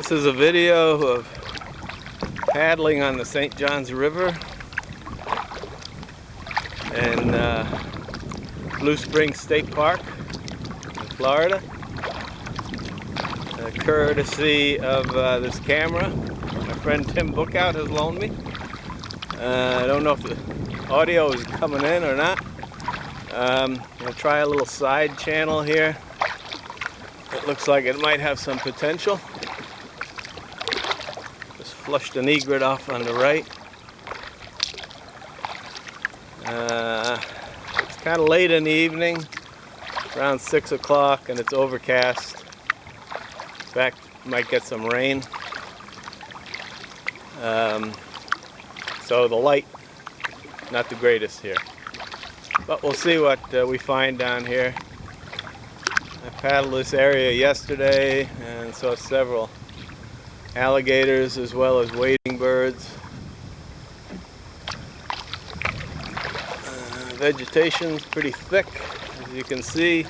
This is a video of paddling on the St. Johns River in Blue Springs State Park in Florida. Courtesy of this camera my friend Tim Bookout has loaned me. I don't know if the audio is coming in or not. I'm going to try a little side channel here. It looks like it might have some potential. Just flushed an egret off on the right. It's kind of late in the evening, around 6 o'clock, and it's overcast. In fact, might get some rain. So the light, not the greatest here. But we'll see what we find down here. I paddled this area yesterday and saw several alligators as well as wading birds. Vegetation's pretty thick, as you can see.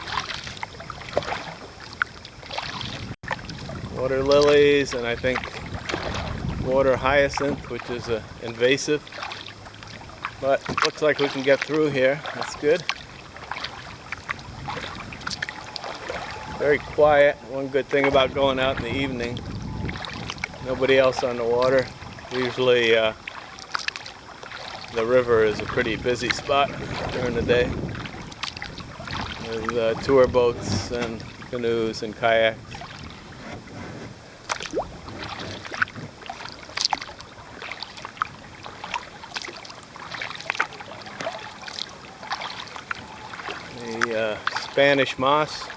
Water lilies and I think water hyacinth, which is invasive. But looks like we can get through here. That's good. Very quiet. One good thing about going out in the evening, nobody else on the water. Usually the river is a pretty busy spot during the day with tour boats and canoes and kayaks. The Spanish moss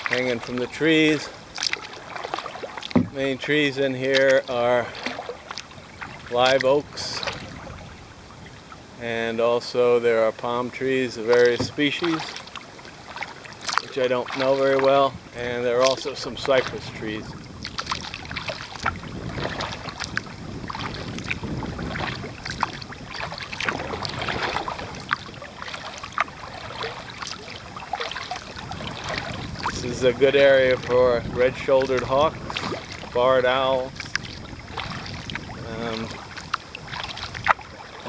hanging from the trees. Main trees in here are live oaks, and also there are palm trees of various species, which I don't know very well, and there are also some cypress trees. This is a good area for red-shouldered hawks, barred owls,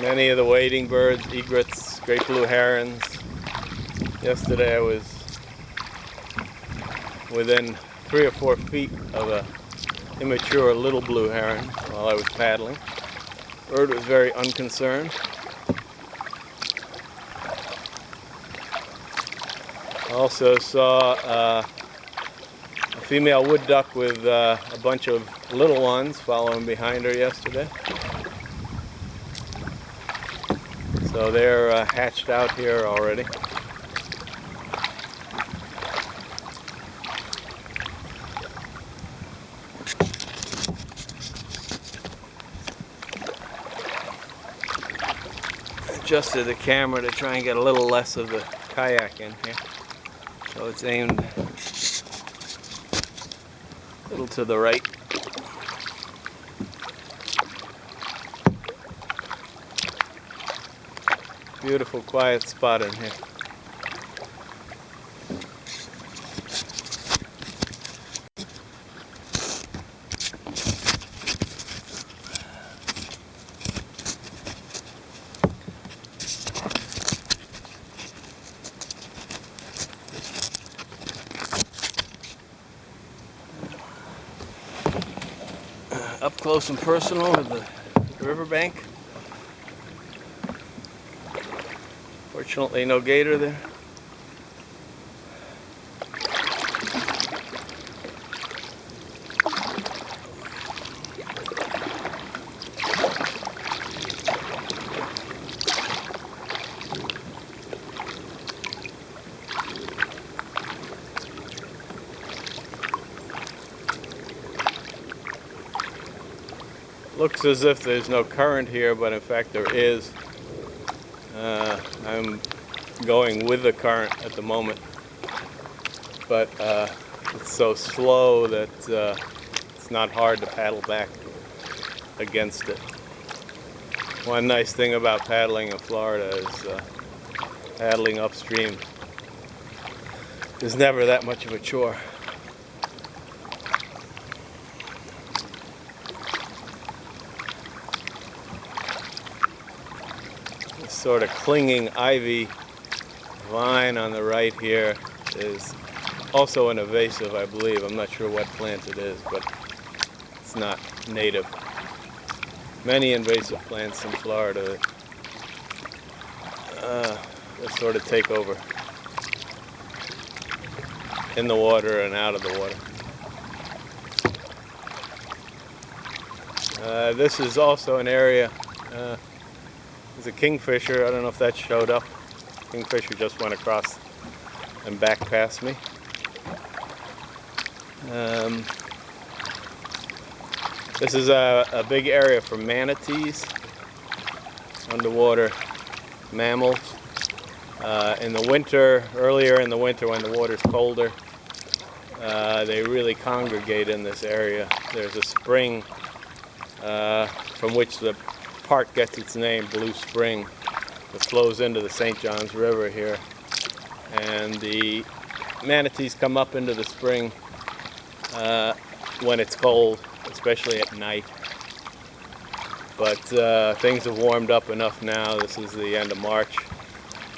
many of the wading birds, egrets, great blue herons. Yesterday I was within 3 or 4 feet of an immature little blue heron while I was paddling. Bird was very unconcerned. Also saw a female wood duck with a bunch of little ones following behind her yesterday. So they're hatched out here already. Adjusted the camera to try and get a little less of the kayak in here. So it's aimed a little to the right. Beautiful quiet spot in here. Up close and personal with the riverbank. Fortunately, no gator there. Looks as if there's no current here, but in fact there is. I'm going with the current at the moment, but it's so slow that it's not hard to paddle back against it. One nice thing about paddling in Florida is paddling upstream is never that much of a chore. sort of clinging ivy vine on the right here is also an invasive, I believe. I'm not sure what plant it is, but it's not native. Many invasive plants in Florida that sort of take over in the water and out of the water. This is also an area, there's a kingfisher. I don't know if that showed up. Kingfisher just went across and back past me. This is a big area for manatees, underwater mammals. In the winter, earlier in the winter when the water's colder, they really congregate in this area. There's a spring from which the park gets its name, Blue Spring, that flows into the St. Johns River here. And the manatees come up into the spring when it's cold, especially at night. But things have warmed up enough now, this is the end of March,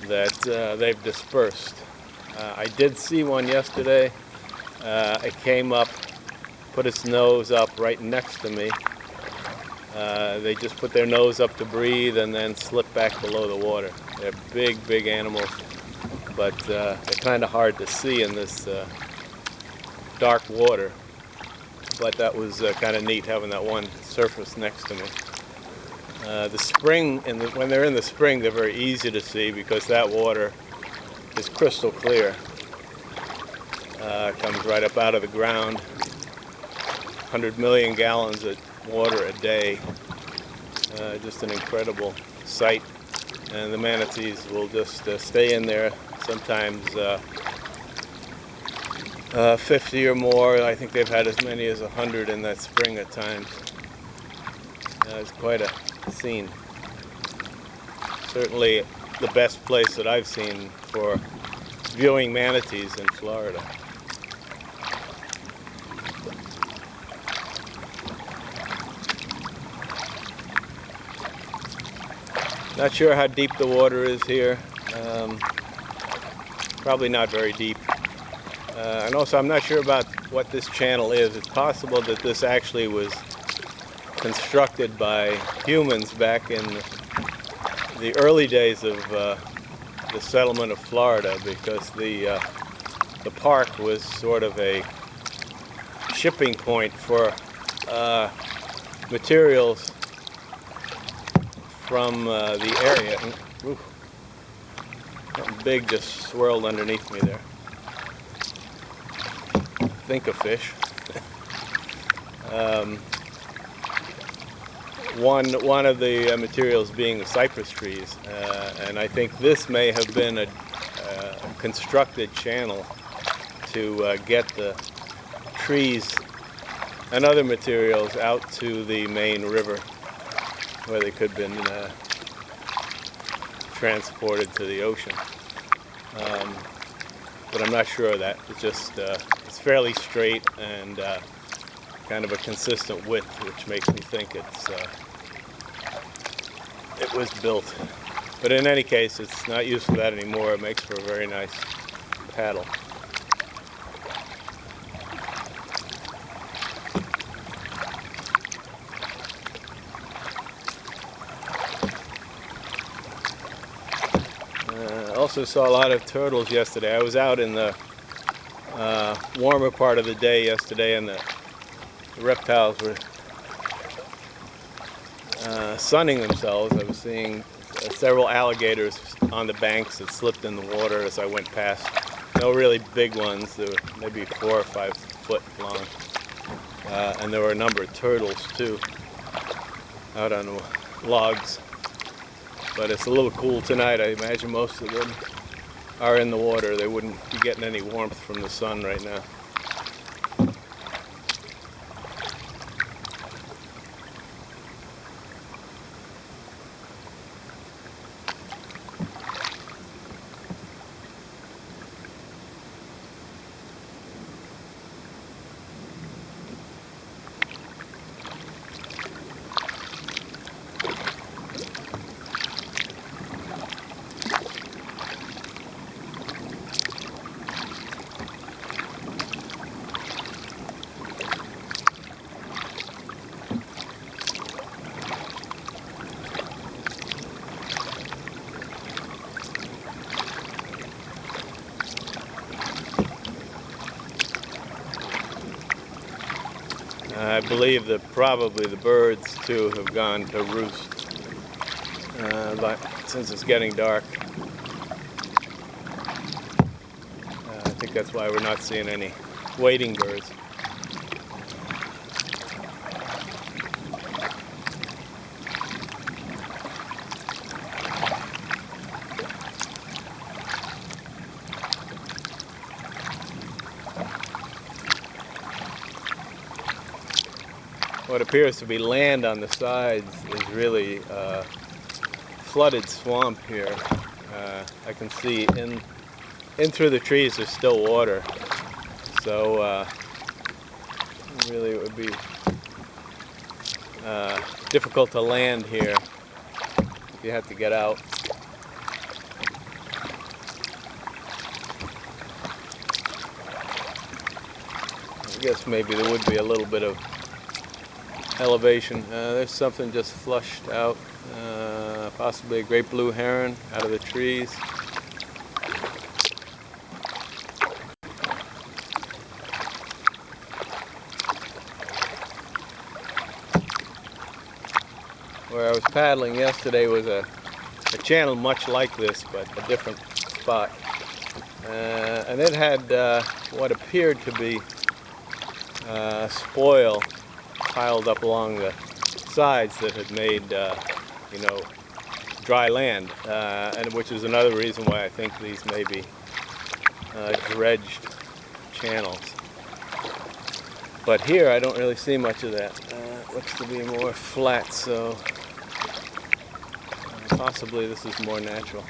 that they've dispersed. I did see one yesterday. It came up, put its nose up right next to me. They just put their nose up to breathe and then slip back below the water. They're big, big animals, but they're kind of hard to see in this dark water. But that was kind of neat having that one surface next to me. The spring, when they're in the spring, they're very easy to see because that water is crystal clear. It comes right up out of the ground. 100 million gallons of water a day. Just an incredible sight. And the manatees will just stay in there, sometimes 50 or more. I think they've had as many as 100 in that spring at times. It's quite a scene. Certainly the best place that I've seen for viewing manatees in Florida. Not sure how deep the water is here. Probably not very deep. And also I'm not sure about what this channel is. It's possible that this actually was constructed by humans back in the early days of the settlement of Florida, because the park was sort of a shipping point for materials from the area. Ooh, something big just swirled underneath me there. I think a fish. One of the materials being the cypress trees, and I think this may have been a constructed channel to get the trees and other materials out to the main river, where they could have been transported to the ocean. But I'm not sure of that. It's just, it's fairly straight and kind of a consistent width, which makes me think it was built. But in any case, it's not used for that anymore. It makes for a very nice paddle. Also saw a lot of turtles yesterday. I was out in the warmer part of the day yesterday, and the reptiles were sunning themselves. I was seeing several alligators on the banks that slipped in the water as I went past. No really big ones. They were maybe 4 or 5 foot long. And there were a number of turtles too out on the logs. But it's a little cool tonight. I imagine most of them are in the water. They wouldn't be getting any warmth from the sun right now. I believe that probably the birds too have gone to roost, but since it's getting dark, I think that's why we're not seeing any wading birds. What appears to be land on the sides is really flooded swamp here. I can see in through the trees there's still water, so really it would be difficult to land here if you had to get out. I guess maybe there would be a little bit of elevation. There's something just flushed out, possibly a great blue heron out of the trees. Where I was paddling yesterday was a channel much like this, but a different spot. And it had what appeared to be spoil piled up along the sides that had made, dry land, and which is another reason why I think these may be dredged channels. But here I don't really see much of that. It looks to be more flat, so possibly this is more natural.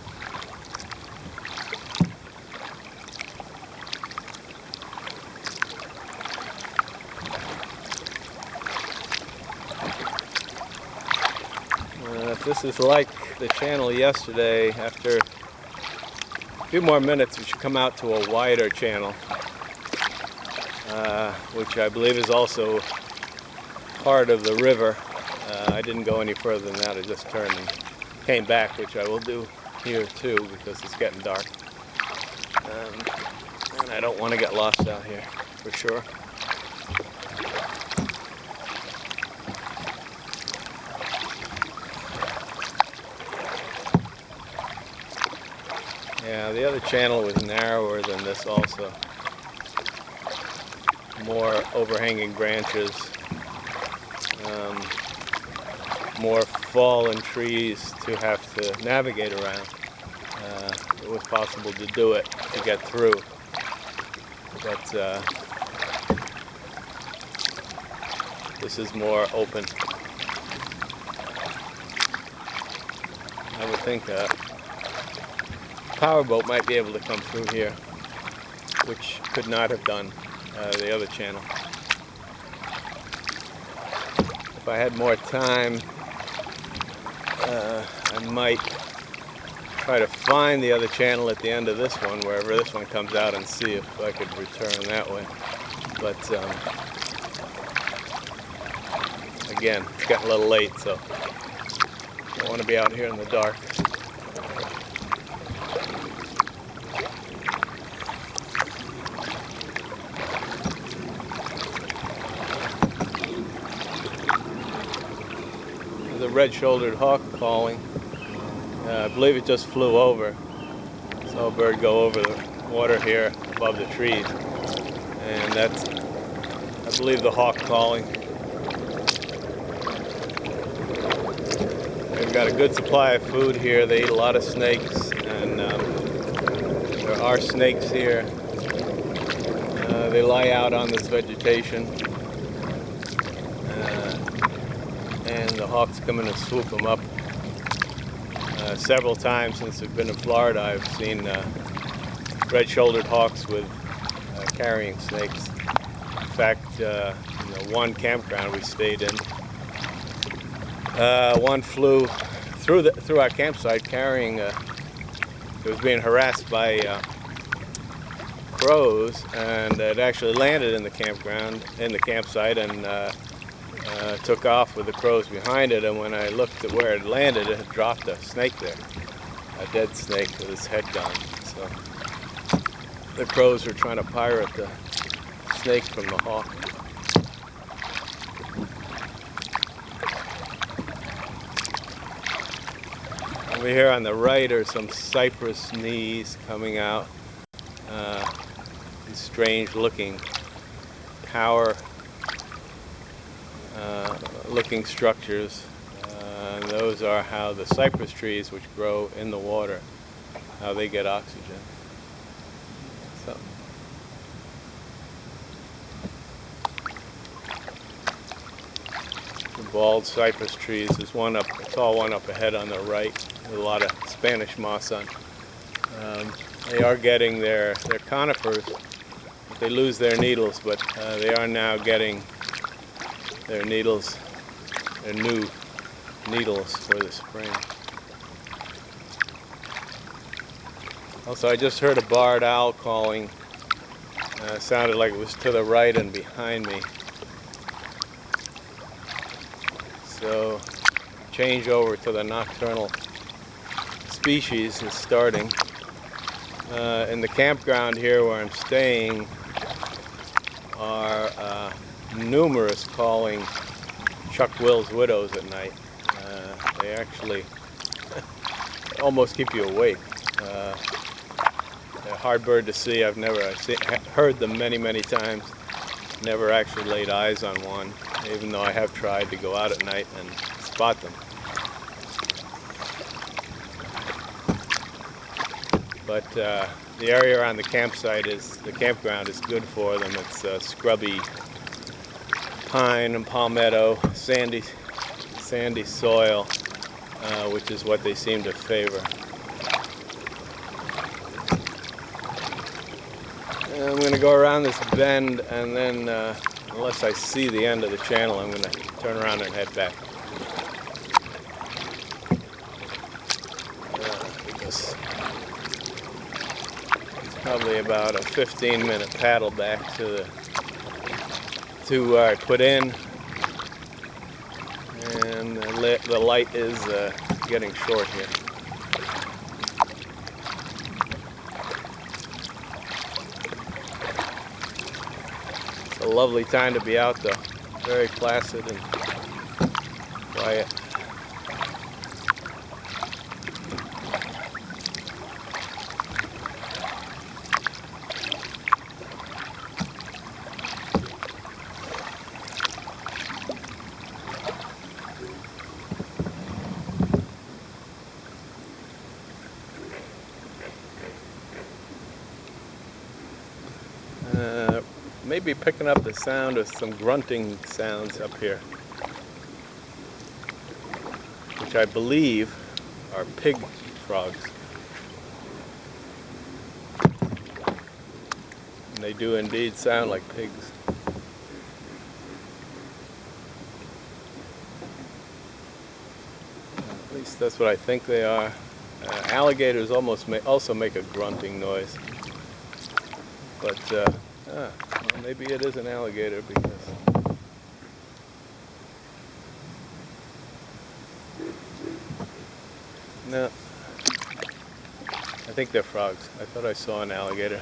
If this is like the channel yesterday, after a few more minutes we should come out to a wider channel, which I believe is also part of the river. I didn't go any further than that. I just turned and came back, which I will do here too because it's getting dark. And I don't want to get lost out here for sure. Yeah, the other channel was narrower than this also. More overhanging branches, more fallen trees to have to navigate around. It was possible to do it, to get through. But this is more open. I would think that powerboat might be able to come through here, which could not have done the other channel. If I had more time, I might try to find the other channel at the end of this one, wherever this one comes out, and see if I could return that way. But again, it's getting a little late, so I don't want to be out here in the dark. The red-shouldered hawk calling. I believe it just flew over. Saw a bird go over the water here above the trees, and that's, I believe, the hawk calling. We've got a good supply of food here. They eat a lot of snakes, and there are snakes here. They lie out on this vegetation. And the hawks come in and swoop them up. Several times since I've been in Florida, I've seen red-shouldered hawks with carrying snakes. In fact, one campground we stayed in, one flew through our campsite carrying. It was being harassed by crows, and it actually landed in the campsite, and took off with the crows behind it. And when I looked at where it landed, it had dropped a snake there, a dead snake with its head gone. So the crows were trying to pirate the snake from the hawk. Over here on the right are some cypress knees coming out. These strange looking tower looking structures. And those are how the cypress trees, which grow in the water, how they get oxygen. So. The bald cypress trees. There's one up, a tall one up ahead on the right, with a lot of Spanish moss on. They are getting they're conifers. They lose their needles, but they are now getting their needles, their new needles for the spring. Also, I just heard a barred owl calling. Sounded like it was to the right and behind me. So, change over to the nocturnal species is starting. In the campground here where I'm staying are numerous calling Chuck Will's widows at night. They actually almost keep you awake. They're a hard bird to see. I've heard them many times. Never actually laid eyes on one, even though I have tried to go out at night and spot them. But the area around the campground is good for them. It's scrubby pine and palmetto, sandy soil, which is what they seem to favor. And I'm going to go around this bend, and then, unless I see the end of the channel, I'm going to turn around and head back. Because it's probably about a 15-minute paddle back to where I put in, and the light is getting short here. It's a lovely time to be out though, very placid and quiet. Maybe picking up the sound of some grunting sounds up here, which I believe are pig frogs. And they do indeed sound like pigs. At least that's what I think they are. Alligators also make a grunting noise. But well, maybe it is an alligator because no, I think they're frogs. I thought I saw an alligator.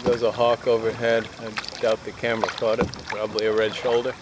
There's a hawk overhead. I doubt the camera caught it. Probably a red shoulder.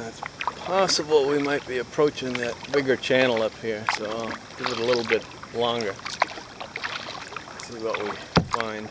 It's possible we might be approaching that bigger channel up here, so I'll give it a little bit longer. See what we find.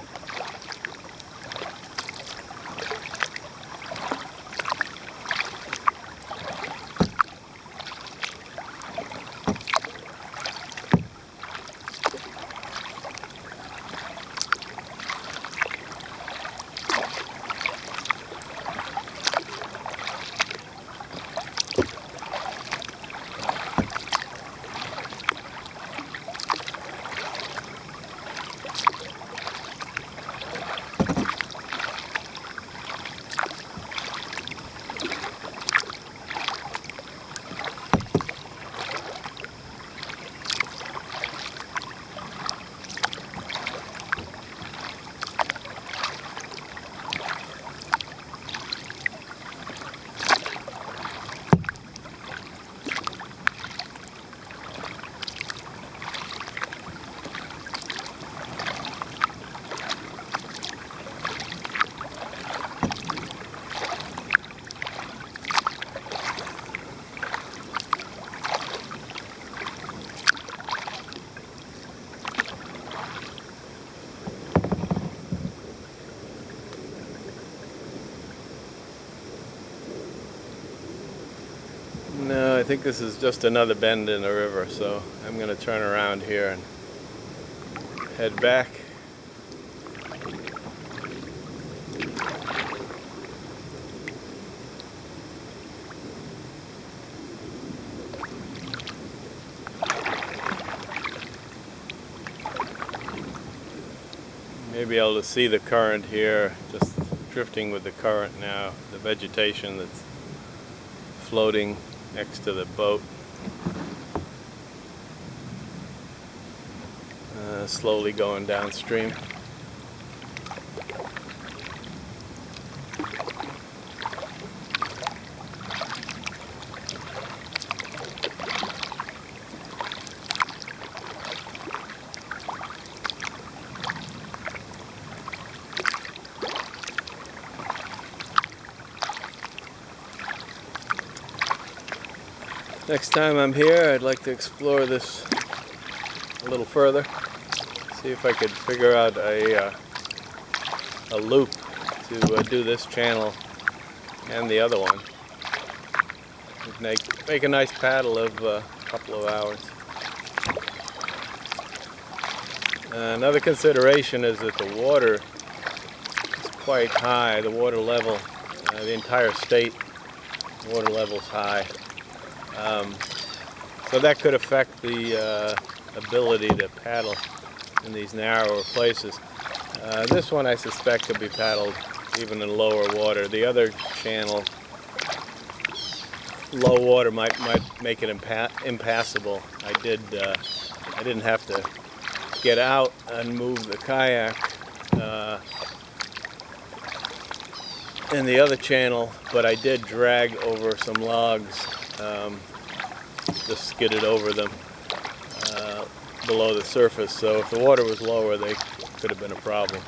No, I think this is just another bend in the river, so I'm going to turn around here and head back. Maybe able to see the current here, just drifting with the current now, the vegetation that's floating next to the boat. Slowly going downstream. Next time I'm here, I'd like to explore this a little further. See if I could figure out a loop to do this channel and the other one. Make a nice paddle of a couple of hours. Another consideration is that the water is quite high. The water level, the entire state water level is high. So that could affect the ability to paddle in these narrower places. This one I suspect could be paddled even in lower water. The other channel, low water might make it impassable. I didn't have to get out and move the kayak in the other channel, but I did drag over some logs. Just skidded over them below the surface, so if the water was lower, they could have been a problem.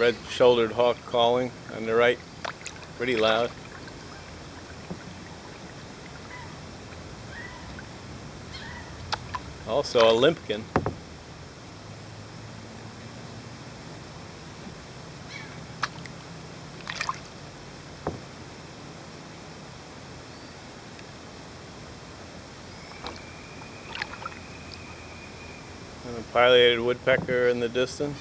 red-shouldered hawk calling on the right, pretty loud. Also a limpkin. And a pileated woodpecker in the distance.